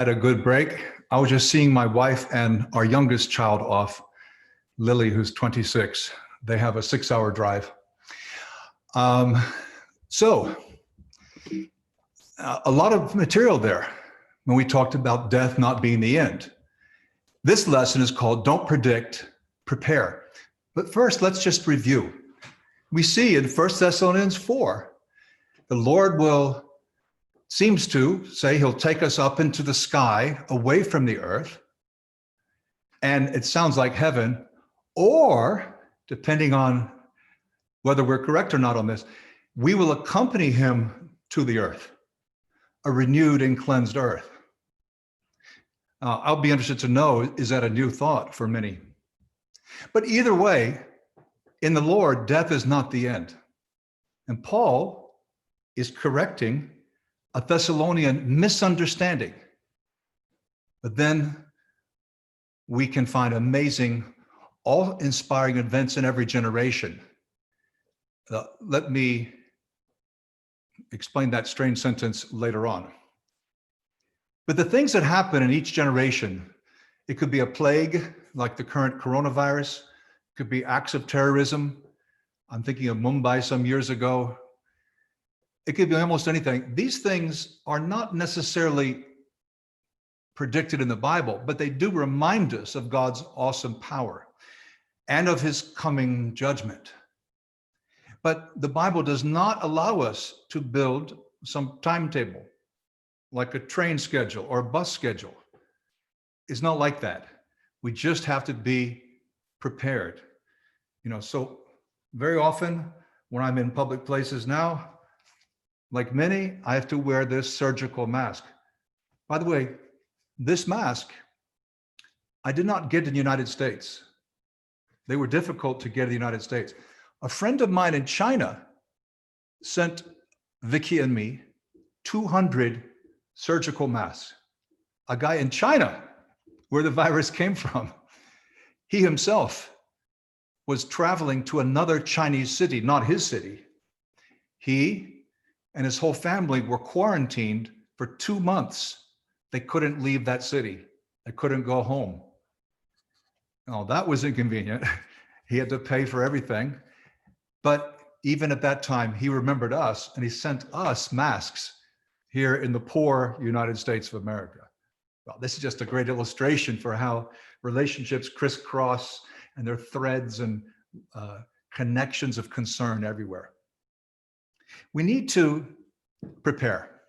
Had a good break. I was just seeing my wife and our youngest child off, Lily, who's 26. They have a 6-hour drive. So a lot of material there when we talked about death not being the end. This lesson is called Don't Predict, Prepare. But first, let's just review. We see in 1 Thessalonians 4, the Lord seems to say he'll take us up into the sky, away from the earth, and it sounds like heaven, or, depending on whether we're correct or not on this, we will accompany him to the earth, a renewed and cleansed earth. I'll be interested to know, is that a new thought for many? But either way, in the Lord, death is not the end. And Paul is correcting a Thessalonian misunderstanding. But then we can find amazing, awe-inspiring events in every generation. Let me explain that strange sentence later on. But the things that happen in each generation, it could be a plague like the current coronavirus, it could be acts of terrorism. I'm thinking of Mumbai some years ago. It could be almost anything. These things are not necessarily predicted in the Bible, but they do remind us of God's awesome power and of his coming judgment. But the Bible does not allow us to build some timetable, like a train schedule or a bus schedule. It's not like that. We just have to be prepared. So very often when I'm in public places now, like many, I have to wear this surgical mask. By the way, this mask, I did not get in the United States. They were difficult to get in the United States. A friend of mine in China sent Vicky and me 200 surgical masks. A guy in China, where the virus came from, he himself was traveling to another Chinese city, not his city. He and his whole family were quarantined for 2 months. They couldn't leave that city. They couldn't go home. Oh, that was inconvenient. He had to pay for everything. But even at that time, he remembered us and he sent us masks here in the poor United States of America. Well, this is just a great illustration for how relationships crisscross and there are threads and connections of concern everywhere. We need to prepare,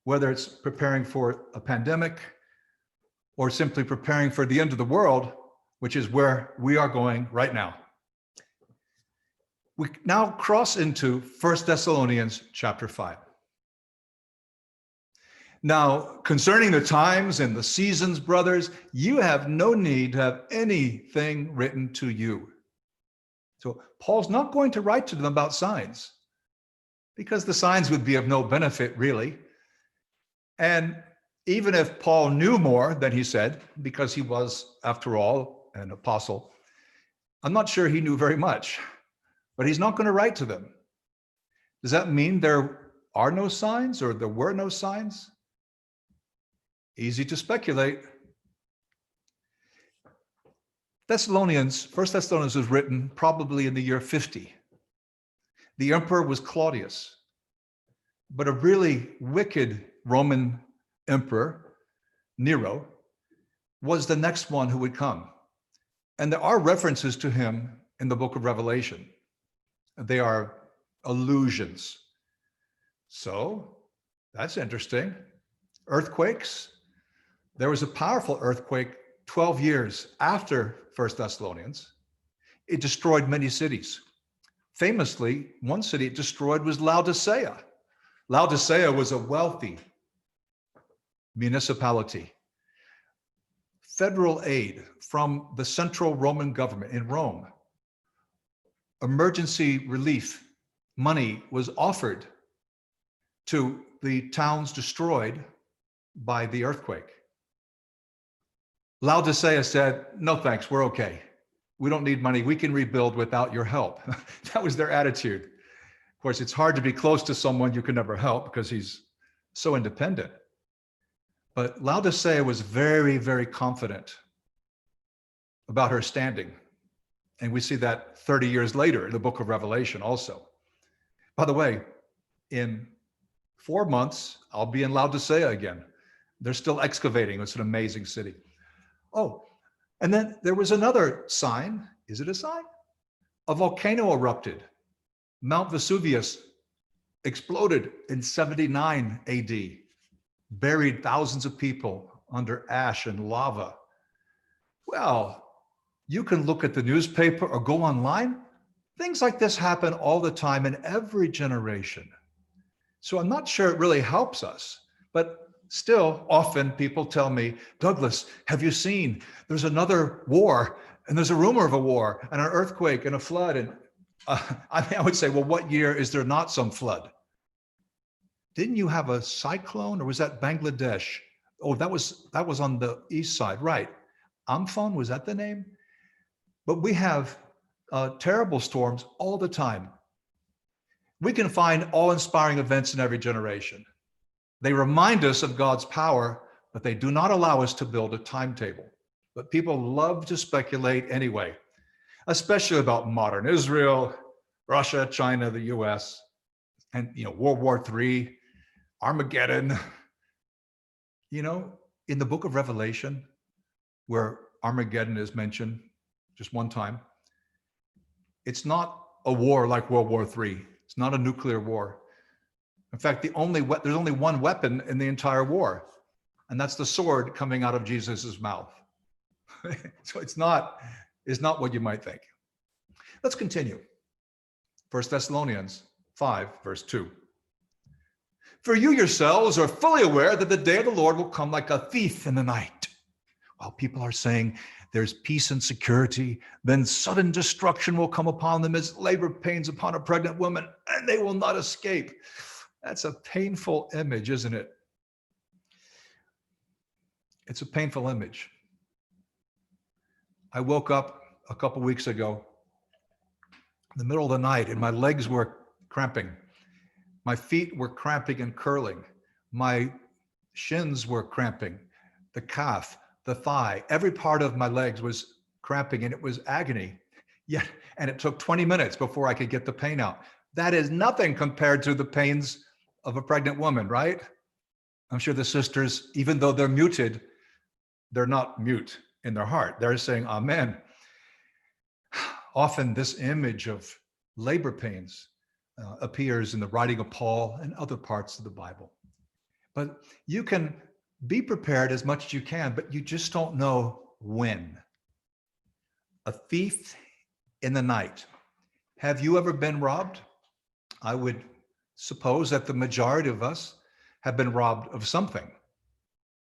whether it's preparing for a pandemic or simply preparing for the end of the world, which is where we are going right now. We now cross into 1 Thessalonians chapter 5. Now, concerning the times and the seasons, brothers, you have no need to have anything written to you. So Paul's not going to write to them about signs, because the signs would be of no benefit, really. And even if Paul knew more than he said, because he was, after all, an apostle, I'm not sure he knew very much, but he's not going to write to them. Does that mean there are no signs or there were no signs? Easy to speculate. 1 Thessalonians was written probably in the year 50. The emperor was Claudius, but a really wicked Roman emperor, Nero, was the next one who would come. And there are references to him in the book of Revelation. They are allusions. So that's interesting. Earthquakes. There was a powerful earthquake 12 years after 1 Thessalonians. It destroyed many cities. Famously, one city it destroyed was Laodicea. Laodicea was a wealthy municipality. Federal aid from the central Roman government in Rome, emergency relief money was offered to the towns destroyed by the earthquake. Laodicea said, no thanks, we're okay. We don't need money. We can rebuild without your help. That was their attitude. Of course, it's hard to be close to someone you can never help because he's so independent. But Laodicea was very, very confident about her standing. And we see that 30 years later in the book of Revelation also. By the way, in 4 months, I'll be in Laodicea again. They're still excavating. It's an amazing city. Oh, and then there was another sign. Is it a sign? A volcano erupted. Mount Vesuvius exploded in 79 AD, buried thousands of people under ash and lava. Well, you can look at the newspaper or go online. Things like this happen all the time in every generation. So I'm not sure it really helps us, but still often people tell me, Douglas, have you seen there's another war and there's a rumor of a war and an earthquake and a flood? And I would say, well, what year is there not some flood? Didn't you have a cyclone, or was that Bangladesh? Oh, that was on the east side, right? Amphan, was that the name? But we have terrible storms all the time. We can find awe-inspiring events in every generation. They remind us of God's power, but they do not allow us to build a timetable. But people love to speculate anyway, especially about modern Israel, Russia, China, the US, and World War III, Armageddon. In the book of Revelation, where Armageddon is mentioned just one time, it's not a war like World War III. It's not a nuclear war. In fact, there's only one weapon in the entire war, and that's the sword coming out of Jesus's mouth. So it's not what you might think. Let's continue. 1 Thessalonians 5, verse 2. For you yourselves are fully aware that the day of the Lord will come like a thief in the night. While people are saying there's peace and security, then sudden destruction will come upon them as labor pains upon a pregnant woman, and they will not escape. That's a painful image, isn't it? It's a painful image. I woke up a couple weeks ago in the middle of the night, and my legs were cramping. My feet were cramping and curling. My shins were cramping. The calf, the thigh, every part of my legs was cramping, and it was agony. And it took 20 minutes before I could get the pain out. That is nothing compared to the pains of a pregnant woman, right? I'm sure the sisters, even though they're muted, they're not mute in their heart. They're saying amen. Often this image of labor pains appears in the writing of Paul and other parts of the Bible. But you can be prepared as much as you can, but you just don't know when. A thief in the night. Have you ever been robbed? I would suppose that the majority of us have been robbed of something.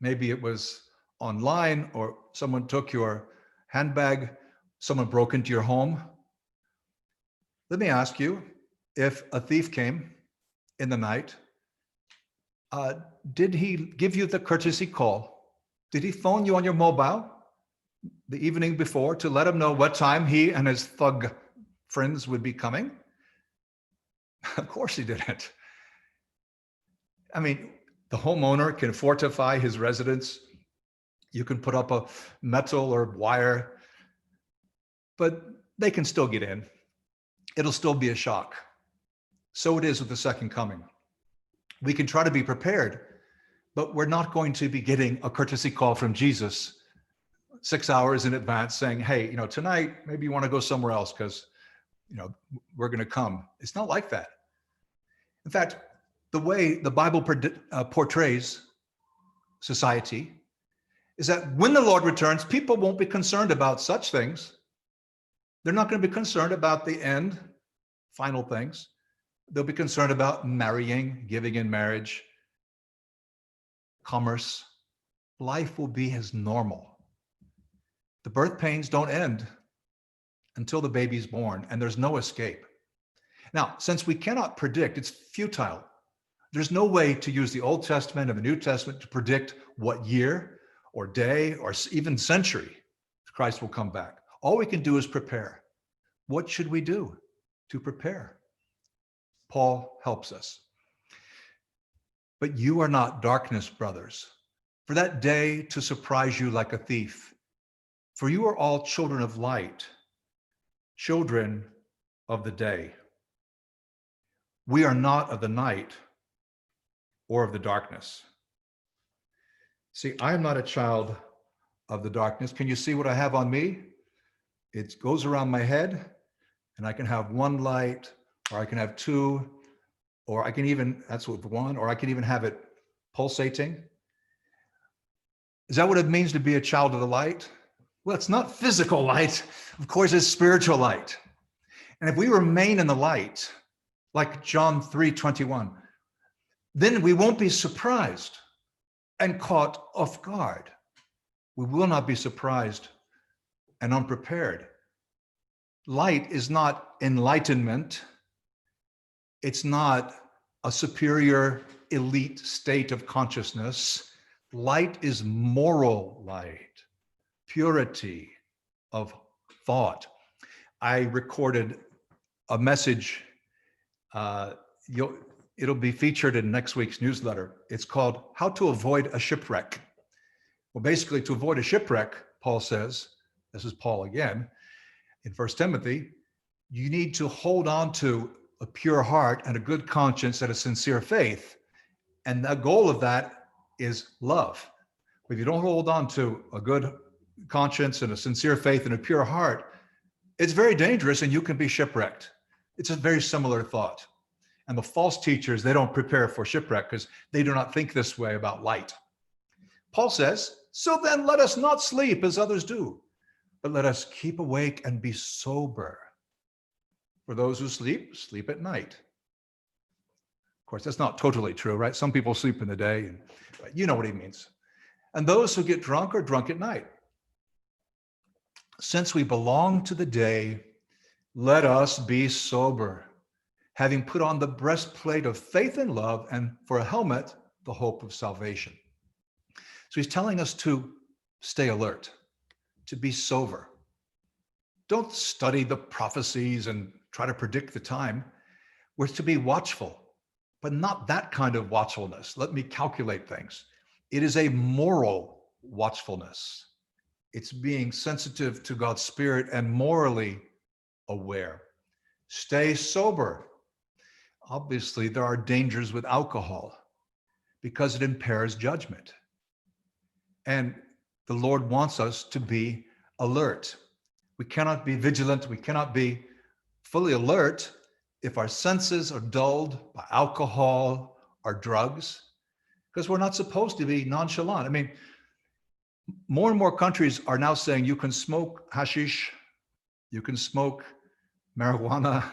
Maybe it was online, or someone took your handbag, someone broke into your home. Let me ask you, if a thief came in the night, did he give you the courtesy call? Did he phone you on your mobile the evening before to let him know what time he and his thug friends would be coming? Of course he didn't. I mean, the homeowner can fortify his residence. You can put up a metal or wire, but they can still get in. It'll still be a shock. So it is with the second coming. We can try to be prepared, but we're not going to be getting a courtesy call from Jesus 6 hours in advance saying, hey, tonight, maybe you want to go somewhere else because, we're going to come. It's not like that. In fact, the way the Bible portrays society is that when the Lord returns, people won't be concerned about such things. They're not going to be concerned about the end, final things. They'll be concerned about marrying, giving in marriage, commerce. Life will be as normal. The birth pains don't end until the baby's born, and there's no escape. Now, since we cannot predict, it's futile. There's no way to use the Old Testament and the New Testament to predict what year or day or even century Christ will come back. All we can do is prepare. What should we do to prepare? Paul helps us. But you are not darkness, brothers. for that day to surprise you like a thief. For you are all children of light, children of the day. We are not of the night or of the darkness. See, I am not a child of the darkness. Can you see what I have on me? It goes around my head, and I can have one light, or I can have two, or I can even, that's with one, or I can even have it pulsating. Is that what it means to be a child of the light? Well, it's not physical light. Of course, it's spiritual light. And if we remain in the light, like John 3:21, then we won't be surprised and caught off guard. We will not be surprised and unprepared. Light is not enlightenment. It's not a superior elite state of consciousness. Light is moral light, purity of thought. I recorded a message. It'll be featured in next week's newsletter. It's called How to Avoid a Shipwreck. Well, basically, to avoid a shipwreck, Paul says, this is Paul again, in 1 Timothy, you need to hold on to a pure heart and a good conscience and a sincere faith. And the goal of that is love. If you don't hold on to a good conscience and a sincere faith and a pure heart, it's very dangerous and you can be shipwrecked. It's a very similar thought. And the false teachers, they don't prepare for shipwreck because they do not think this way about light. Paul says, so then let us not sleep as others do, but let us keep awake and be sober. For those who sleep, sleep at night. Of course, that's not totally true, right? Some people sleep in the day, but you know what he means. And those who get drunk are drunk at night. Since we belong to the day, let us be sober, having put on the breastplate of faith and love, and for a helmet, the hope of salvation. So he's telling us to stay alert, to be sober. Don't study the prophecies and try to predict the time. We're to be watchful, but not that kind of watchfulness. Let me calculate things. It is a moral watchfulness. It's being sensitive to God's Spirit and morally aware. Stay sober. Obviously, there are dangers with alcohol because it impairs judgment. And the Lord wants us to be alert. We cannot be vigilant. We cannot be fully alert if our senses are dulled by alcohol or drugs, because we're not supposed to be nonchalant. I mean, more and more countries are now saying you can smoke hashish, you can smoke marijuana.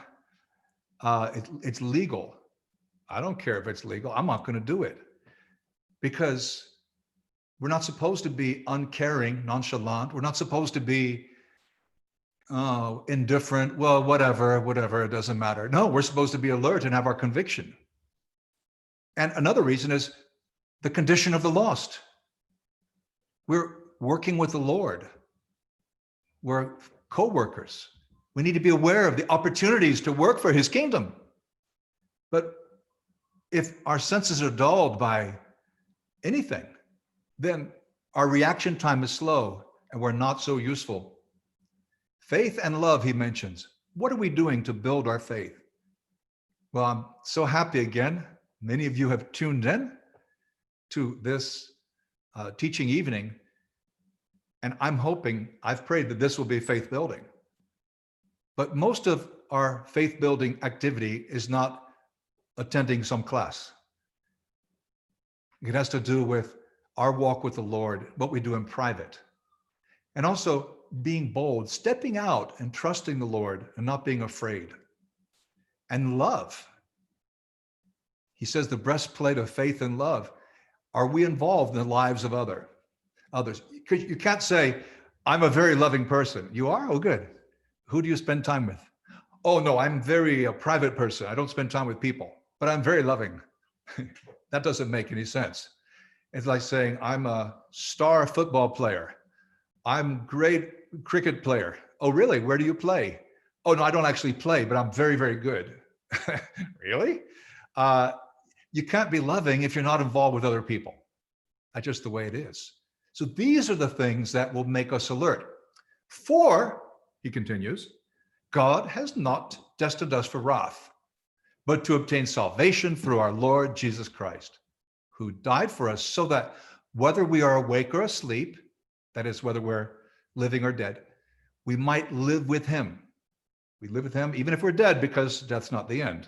It's legal. I don't care if it's legal. I'm not going to do it because we're not supposed to be uncaring, nonchalant. We're not supposed to be indifferent. Well, whatever, it doesn't matter. No, we're supposed to be alert and have our conviction. And another reason is the condition of the lost. We're working with the Lord. We're co-workers. We need to be aware of the opportunities to work for his kingdom. But if our senses are dulled by anything, then our reaction time is slow and we're not so useful. Faith and love, he mentions. What are we doing to build our faith? Well, I'm so happy again. Many of you have tuned in to this teaching evening. And I'm hoping, I've prayed that this will be faith building. But most of our faith building activity is not attending some class. It has to do with our walk with the Lord, what we do in private. And also being bold, stepping out and trusting the Lord and not being afraid. And love. He says the breastplate of faith and love. Are we involved in the lives of others? You can't say, I'm a very loving person. You are? Oh, good. Who do you spend time with? Oh, no, I'm a private person. I don't spend time with people, but I'm very loving. That doesn't make any sense. It's like saying, I'm a star football player. I'm great cricket player. Oh, really? Where do you play? Oh, no, I don't actually play, but I'm very, very good. Really? You can't be loving if you're not involved with other people. That's just the way it is. So these are the things that will make us alert. For, he continues, God has not destined us for wrath, but to obtain salvation through our Lord Jesus Christ, who died for us so that whether we are awake or asleep, that is, whether we're living or dead, we might live with him. We live with him even if we're dead, because death's not the end.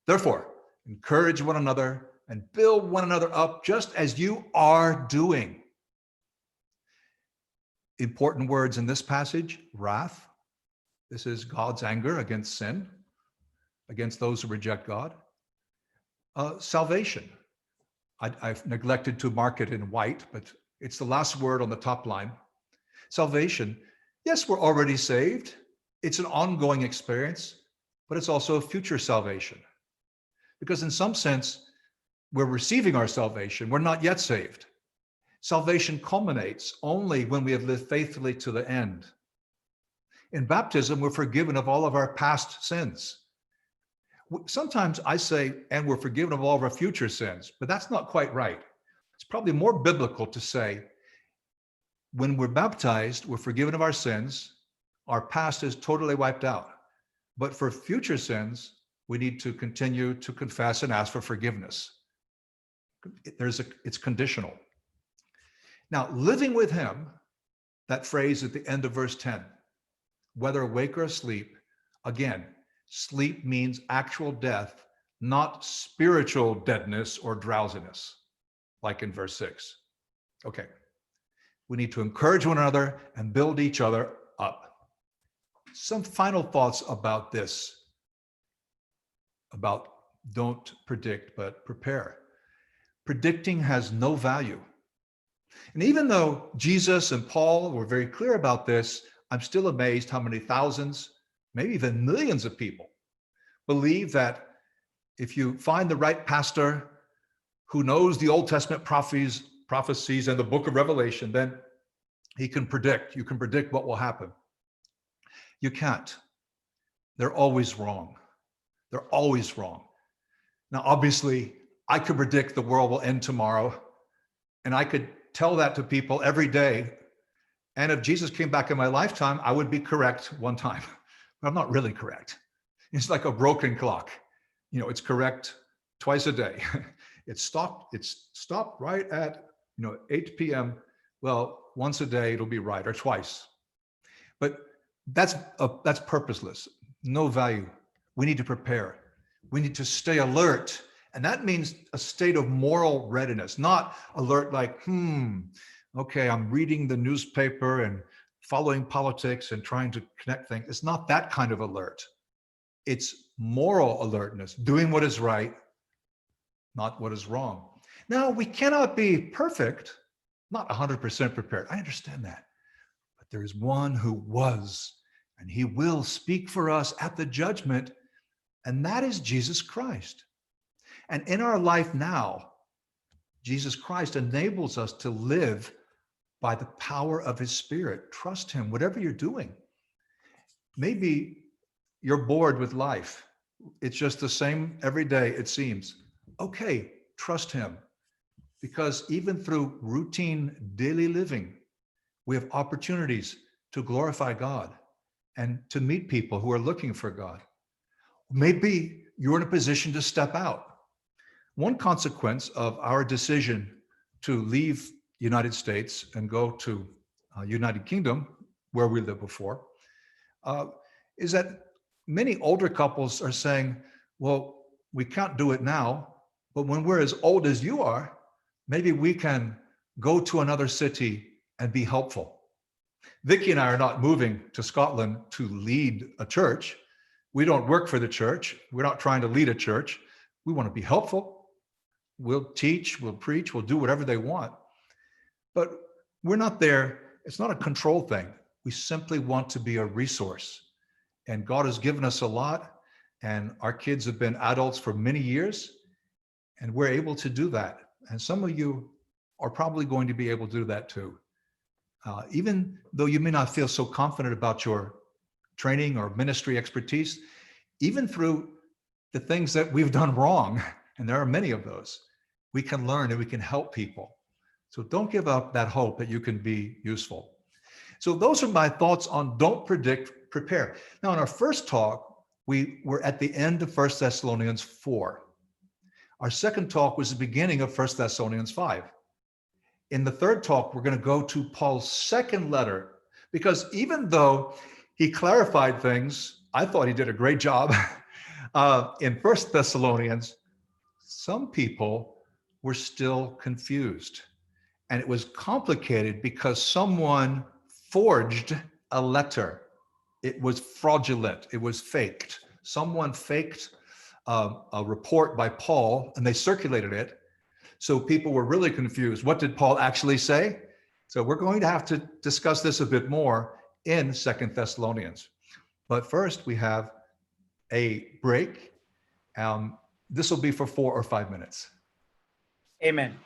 Therefore, encourage one another and build one another up just as you are doing. Important words in this passage: wrath. This is God's anger against sin, against those who reject God. Salvation. I've neglected to mark it in white, but it's the last word on the top line. Salvation. Yes, we're already saved. It's an ongoing experience, but it's also a future salvation. Because in some sense, we're receiving our salvation. We're not yet saved. Salvation culminates only when we have lived faithfully to the end. In baptism, we're forgiven of all of our past sins. Sometimes I say, and we're forgiven of all of our future sins, but that's not quite right. It's probably more biblical to say, when we're baptized, we're forgiven of our sins. Our past is totally wiped out. But for future sins, we need to continue to confess and ask for forgiveness. It's conditional. Now, living with him, that phrase at the end of verse 10, whether awake or asleep, again, sleep means actual death, not spiritual deadness or drowsiness, like in verse 6. Okay, we need to encourage one another and build each other up. Some final thoughts about this, about don't predict, but prepare. Predicting has no value. And even though Jesus and Paul were very clear about this, I'm still amazed how many thousands, maybe even millions of people believe that if you find the right pastor who knows the Old Testament prophecies and the book of Revelation, then he can predict. You can predict what will happen. You can't. They're always wrong. They're always wrong. Now, obviously, I could predict the world will end tomorrow, and I could tell that to people every day. And if Jesus came back in my lifetime, I would be correct one time, but I'm not really correct. It's like a broken clock. You know, it's correct twice a day. It's stopped right at 8 p.m. Well, once a day it'll be right, or twice. But that's purposeless, no value. We need to prepare. We need to stay alert. And that means a state of moral readiness, not alert like, okay, I'm reading the newspaper and following politics and trying to connect things. It's not that kind of alert. It's moral alertness, doing what is right, not what is wrong. Now, we cannot be perfect, not 100% prepared. I understand that. But there is one who was, and he will speak for us at the judgment, and that is Jesus Christ. And in our life now, Jesus Christ enables us to live by the power of his Spirit. Trust him, whatever you're doing. Maybe you're bored with life. It's just the same every day, it seems. Okay, trust him. Because even through routine daily living, we have opportunities to glorify God and to meet people who are looking for God. Maybe you're in a position to step out. One consequence of our decision to leave the United States and go to United Kingdom, where we lived before, is that many older couples are saying, well, we can't do it now, but when we're as old as you are, maybe we can go to another city and be helpful. Vicki and I are not moving to Scotland to lead a church. We don't work for the church. We're not trying to lead a church. We want to be helpful. We'll teach, we'll preach, we'll do whatever they want. But we're not there. It's not a control thing. We simply want to be a resource. And God has given us a lot, and our kids have been adults for many years, and we're able to do that. And some of you are probably going to be able to do that too. Even though you may not feel so confident about your training or ministry expertise, even through the things that we've done wrong, and there are many of those, we can learn and we can help people. So don't give up that hope that you can be useful. So those are my thoughts on don't predict, prepare. Now, in our first talk, we were at the end of 1 Thessalonians 4. Our second talk was the beginning of 1 Thessalonians 5. In the third talk, we're going to go to Paul's second letter, because even though he clarified things, I thought he did a great job in 1 Thessalonians, some people were still confused. And it was complicated because someone forged a letter. It was fraudulent. It was faked. Someone faked a report by Paul, and they circulated it. So people were really confused. What did Paul actually say? So we're going to have to discuss this a bit more in 2 Thessalonians. But first, we have a break. This will be for 4 or 5 minutes. Amen.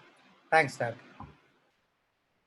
Thanks, Dad.